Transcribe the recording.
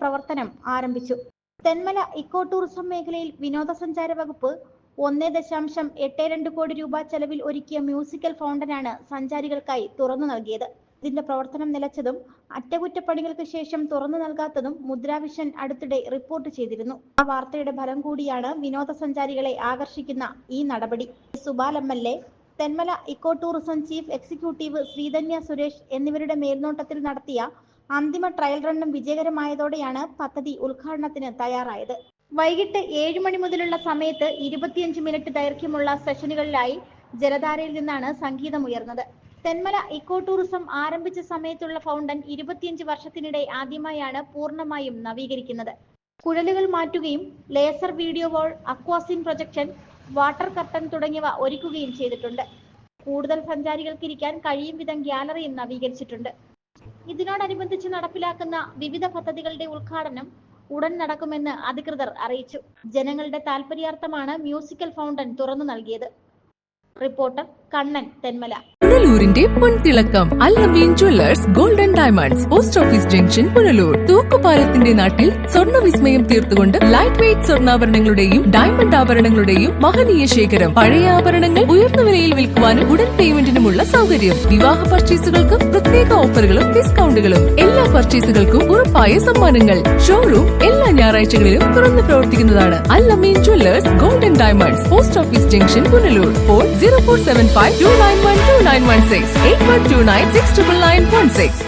പ്രവർത്തനം ആരംഭിച്ചു. Thenmala eco tourism മേഖലയിൽ വിനോദസഞ്ചാര വകുപ്പ് 1.82 കോടി രൂപ ചെലവിൽ ഒരുക്കിയ മ്യൂസിക്കൽ ഫൗണ്ടനാണ് സഞ്ചാരികൾക്കായി തുറന്നു നൽകിയത്. ഇതിന്റെ പ്രവർത്തനം നിലച്ചതും അറ്റകുറ്റപ്പണികൾക്ക് ശേഷം തുറന്നു നൽകാത്തതും മുദ്രാവിഷൻ അടുത്തിടെ റിപ്പോർട്ട് ചെയ്തിരുന്നു. ആ വാർത്തയുടെ ഫലം കൂടിയാണ് വിനോദസഞ്ചാരികളെ ആകർഷിക്കുന്ന ഈ നടപടി. Supal MLA, Thenmala eco tourism chief executive Sreedhanya Suresh എന്നിവരുടെ മേൽനോട്ടത്തിൽ നടത്തിയ അന്തിമ ട്രയൽ റണ്ണും വിജയകരമായതോടെയാണ് പദ്ധതി ഉദ്ഘാടനത്തിന് തയ്യാറായത്. വൈകിട്ട് 7 മണി മുതലുള്ള സമയത്ത് 25 മിനിറ്റ് ദൈർഘ്യമുള്ള സെഷനുകളിലായി ജലധാരയിൽ നിന്നാണ് സംഗീതമുയർന്നത്. തെന്മല ഇക്കോ ടൂറിസം ആരംഭിച്ച സമയത്തുള്ള ഫൗണ്ടൻ 25 വർഷത്തിനിടെ ആദ്യമായാണ് പൂർണ്ണമായും നവീകരിക്കുന്നത്. കുഴലുകൾ മാറ്റുകയും ലേസർ വീഡിയോ വാൾ, അക്വാസീൻ പ്രൊജക്ഷൻ, വാട്ടർ കർട്ടൻ തുടങ്ങിയവ ഒരുക്കുകയും ചെയ്തിട്ടുണ്ട്. കൂടുതൽ സഞ്ചാരികൾക്ക് ഇരിക്കാൻ കഴിയും വിധം ഗ്യാലറിയും നവീകരിച്ചിട്ടുണ്ട്. ഇതിനോടനുബന്ധിച്ച് നടപ്പിലാക്കുന്ന വിവിധ പദ്ധതികളുടെ ഉദ്ഘാടനം ഉടൻ നടക്കുമെന്ന് അധികൃതർ അറിയിച്ചു. ജനങ്ങളുടെ താൽപര്യാർത്ഥമാണ് മ്യൂസിക്കൽ ഫൗണ്ടൻ തുറന്നു നൽകിയത്. റിപ്പോർട്ടർ കണ്ണൻ, തെന്മല. പുനലൂരിന്റെ പൊൻതിളക്കം Al Nabeen jewellers golden diamonds, post office junction, Punalur. തൂക്കുപാലത്തിന്റെ നാട്ടിൽ സ്വർണ്ണ വിസ്മയം തീർത്തുകൊണ്ട് ലൈറ്റ് വെയ്റ്റ് സ്വർണ്ണാഭരണങ്ങളുടെയും ഡയമണ്ട് ആഭരണങ്ങളുടെയും മഹനീയ ശേഖരം. പഴയ ആഭരണങ്ങൾ ഉയർന്ന വിലയിൽ വിൽക്കുവാനും ഉടൻ പേയ്മെന്റിനുമുള്ള സൗകര്യം. വിവാഹ പർച്ചേസുകൾക്ക് പ്രത്യേക ഓഫറുകളും ഡിസ്കൗണ്ടുകളും. എല്ലാ പർച്ചേസുകൾക്കും ഉറപ്പായ സമ്മാനങ്ങൾ. ഷോറൂം എല്ലാ ഞായറാഴ്ചകളിലും തുറന്നു പ്രവർത്തിക്കുന്നതാണ്. Al Nabeen jewellers golden diamonds, post office junction, Punalur. Phone 0475 291 2916 8129 69916.